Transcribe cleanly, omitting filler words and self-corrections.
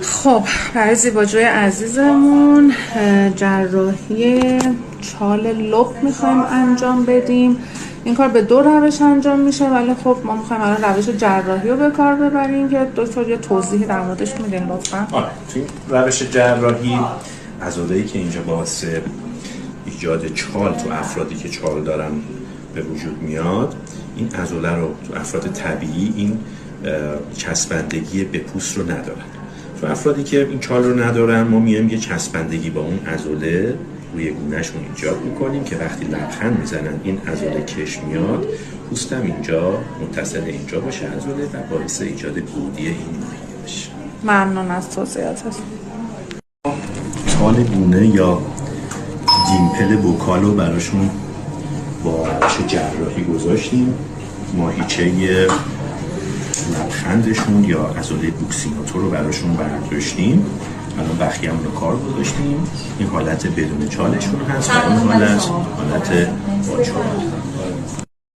خب برای زیباجوی عزیزمون جراحی چال لب میخوایم انجام بدیم. این کار به 2 روش انجام میشه، ولی خب ما میخوایم الان روش جراحی رو به کار ببریم که دکتر یه توضیحی در موردش میدین لطفا. توی روش جراحی عضله‌ای که اینجا باعث ایجاد چال تو افرادی که چال دارن به وجود میاد، این عضله رو تو افراد طبیعی این چسبندگی به پوست رو ندارن. تو افرادی که این چال رو ندارن ما میایم یه چسبندگی با اون عضله روی گونهشون ایجاد میکنیم که وقتی لبخند میزنن این عضله کش میاد، پوستم اینجا متصل اینجا باشه عضله و باعث ایجاد گودی این ماهی بشه. ممنون از توضیحاتت. چال گونه یا دیمپل وکال رو براشون با روش جراحی گذاشتیم. ماهیچه لبخندشون یا عضله بوکسیناتور رو براشون برداشتیم. الان بخیه همون رو کار گذاشتیم. این حالت بدون چالشون هست و این حالت با چال.